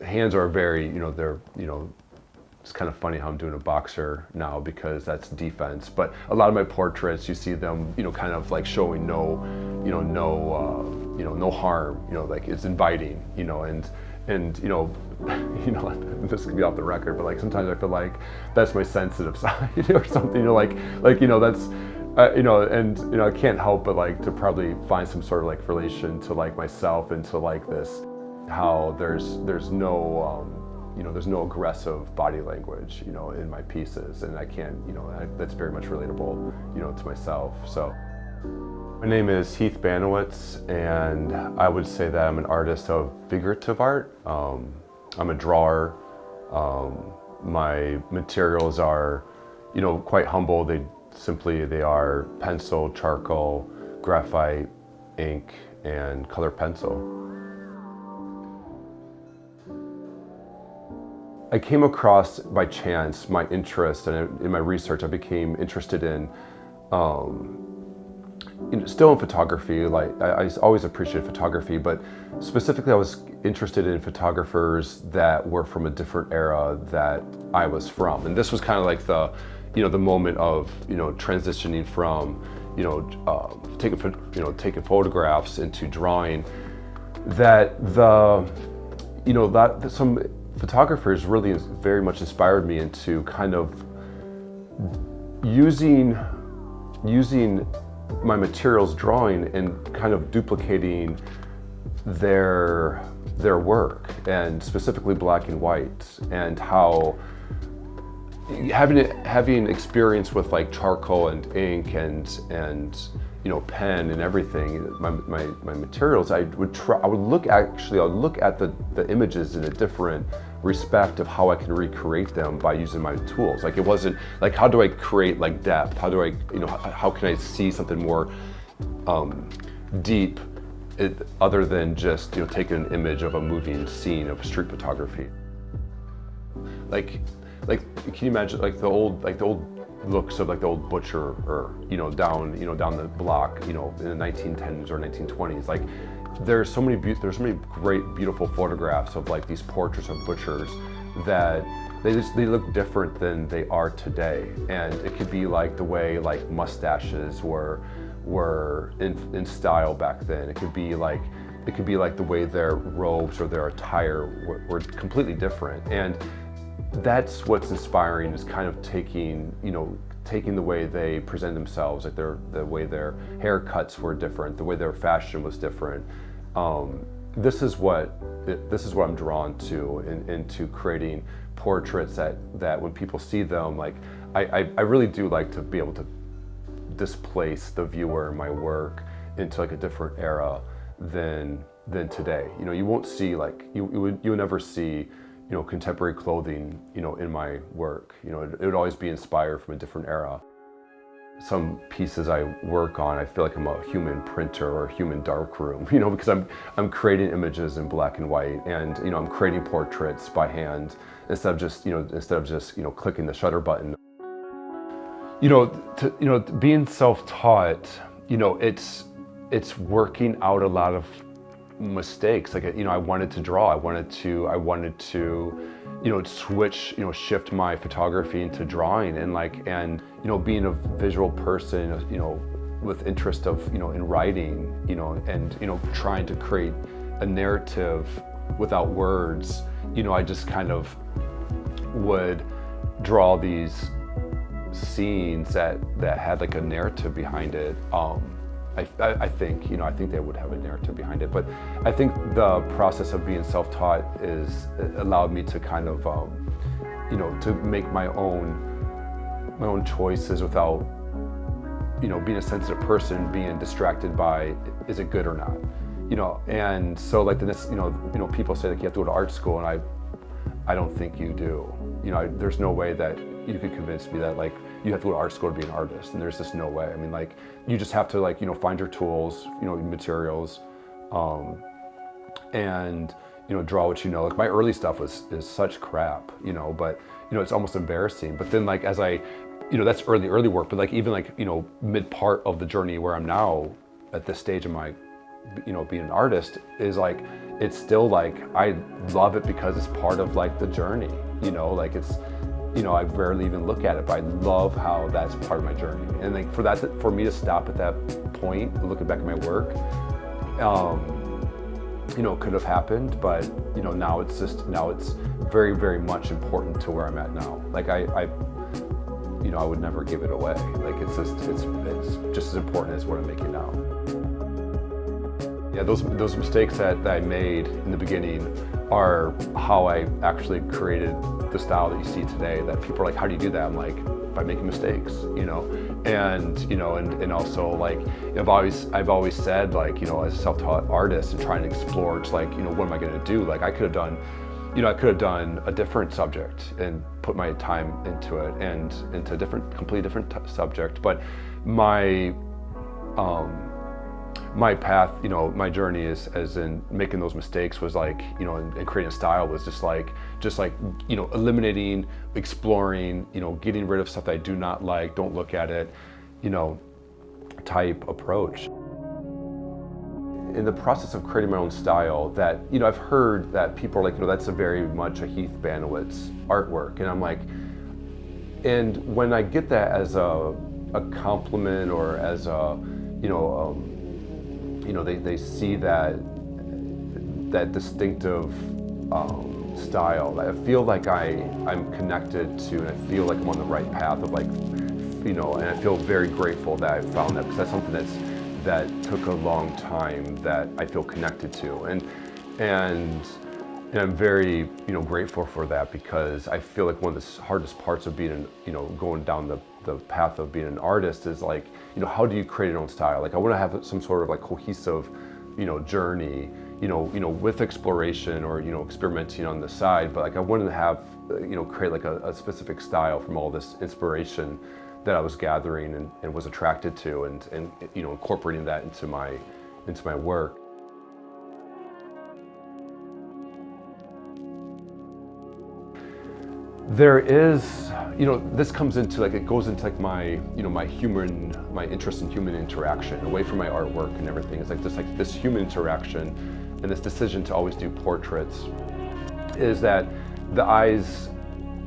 hands are very, they're, it's kind of funny how I'm doing a boxer now because that's defense. But a lot of my portraits, you see them, kind of like showing no harm. Like it's inviting. And this could be off the record, but like sometimes I feel like that's my sensitive side or something. That's. I can't help but like to probably find some sort of like relation to like myself and to like this, how there's no there's no aggressive body language, in my pieces, and I can't, that's very much relatable, to myself. So my name is Heith Banowetz, and I would say that I'm an artist of figurative art. I'm a drawer. My materials are, quite humble. They are pencil, charcoal, graphite, ink, and color pencil. I came across by chance my interest, and in my research I became interested in, still in photography. Like I always appreciated photography, but specifically I was interested in photographers that were from a different era that I was from. And this was kind of like the moment of, transitioning from, taking photographs into drawing, that some photographers really very much inspired me into kind of using my materials drawing and kind of duplicating their work, and specifically black and white, and how having experience with like charcoal and ink and pen and everything, my materials, I would look at the images in a different respect of how I can recreate them by using my tools. Like it wasn't like, how do I create like depth? How do I, how can I see something more deep, other than just taking an image of a moving scene of street photography? Like can you imagine like the old looks of like the old butcher, or down the block, in the 1910s or 1920s? Like there's so many great beautiful photographs of like these portraits of butchers that they look different than they are today. And it could be like the way like mustaches were in style back then. It could be like the way their robes or their attire were completely different. And that's what's inspiring, is kind of taking the way they present themselves, like the way their haircuts were different, the way their fashion was different. This is what I'm drawn to, into creating portraits that when people see them, like I really do like to be able to displace the viewer in my work into like a different era than today. You won't see like you'll never see contemporary clothing, in my work. It would always be inspired from a different era. Some pieces I work on, I feel like I'm a human printer or a human darkroom, because I'm creating images in black and white, and I'm creating portraits by hand instead of just clicking the shutter button. Being self-taught, it's working out a lot of mistakes. Like I wanted to draw, I wanted to shift my photography into drawing, and being a visual person, with interest of in writing, and trying to create a narrative without words. I just kind of would draw these scenes that had like a narrative behind it. I think they would have a narrative behind it, but I think the process of being self-taught allowed me to kind of, to make my own choices without, being a sensitive person, being distracted by, is it good or not, and so like people say like you have to go to art school, and I don't think you do. There's no way that you could convince me that like you have to go to art school to be an artist, and there's just no way. I mean, like you just have to like find your tools, materials, and draw what Like my early stuff is such crap, but it's almost embarrassing. But then like as I, that's early work, but like even like mid part of the journey where I'm now at this stage in my being an artist is like, it's still like, I love it because it's part of like the journey, like it's, I rarely even look at it, but I love how that's part of my journey. And like for me to stop at that point, looking back at my work, could have happened, but now it's very, very much important to where I'm at now. Like I would never give it away. Like it's just as important as what I'm making now. Yeah, those mistakes that I made in the beginning are how I actually created the style that you see today. That people are like, how do you do that? I'm like, by making mistakes, and also like I've always said, like, as a self-taught artist and trying to explore, just like, what am I going to do? Like I could have done a different subject and put my time into it and into a completely different subject. But my path, my journey is as in making those mistakes was like, and creating a style was just like, eliminating, exploring, getting rid of stuff that I do not like, don't look at it, type approach. In the process of creating my own style, that, I've heard that people are like, that's a very much a Heith Banowetz artwork. And I'm like, and when I get that as a compliment or as a, they see that distinctive style. I feel like I'm connected to, and I feel like I'm on the right path of like, and I feel very grateful that I found that, because that's something that took a long time that I feel connected to, and I'm very grateful for that, because I feel like one of the hardest parts of being going down the path of being an artist is like, how do you create your own style? Like I want to have some sort of like cohesive journey, with exploration or experimenting on the side, but like I wanted to have create like a specific style from all this inspiration that I was gathering and was attracted to, and incorporating that into my work. There is, this comes into like, it goes into like my interest in human interaction, away from my artwork and everything. It's like this human interaction and this decision to always do portraits, is that the eyes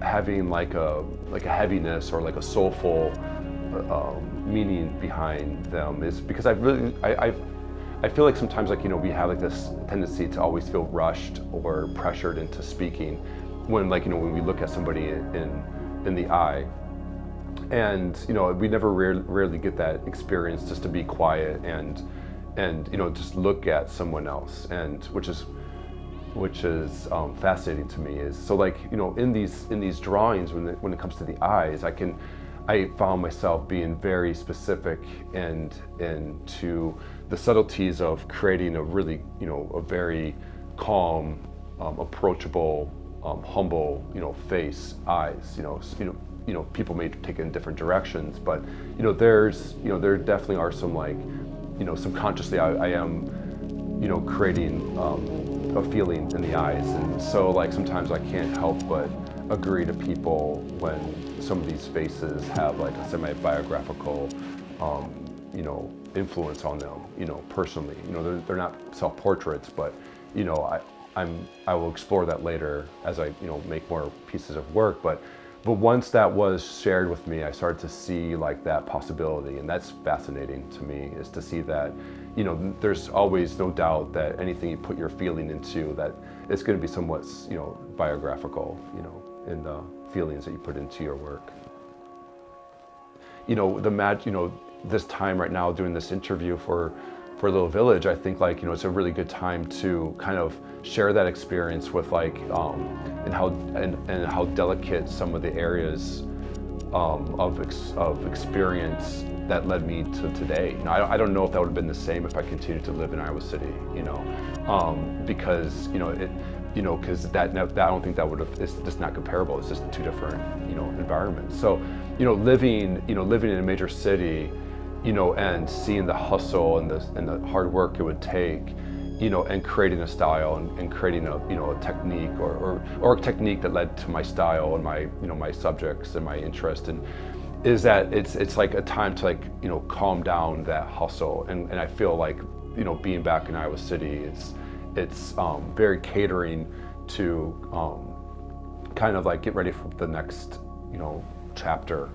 having like a heaviness or like a soulful meaning behind them, is because I feel like sometimes like, we have like this tendency to always feel rushed or pressured into speaking when like, when we look at somebody in the eye, and we never rarely get that experience just to be quiet and just look at someone else, and which is fascinating to me. Is so like, in these drawings, when it comes to the eyes, I found myself being very specific and to the subtleties of creating a really a very calm, approachable, humble face, eyes. People may take it in different directions, but there definitely are some like subconsciously I am creating a feeling in the eyes, and so like sometimes I can't help but agree to people when some of these faces have like a semi-biographical influence on them, personally. They're not self-portraits, but I will explore that later as I make more pieces of work, but once that was shared with me, I started to see like that possibility, and that's fascinating to me, is to see that there's always no doubt that anything you put your feeling into, that it's going to be somewhat biographical, in the feelings that you put into your work. This time right now doing this interview for Little Village, I think like it's a really good time to kind of share that experience with like and how delicate some of the areas of experience that led me to today. I don't know if that would have been the same if I continued to live in Iowa City, because because I don't think that would have. It's just not comparable. It's just two different environments. So living in a major city, and seeing the hustle and the hard work it would take, and creating a style and creating a technique or a technique that led to my style and my my subjects and my interest, and is that it's like a time to like calm down that hustle, and I feel like being back in Iowa City, it's very catering to kind of like get ready for the next chapter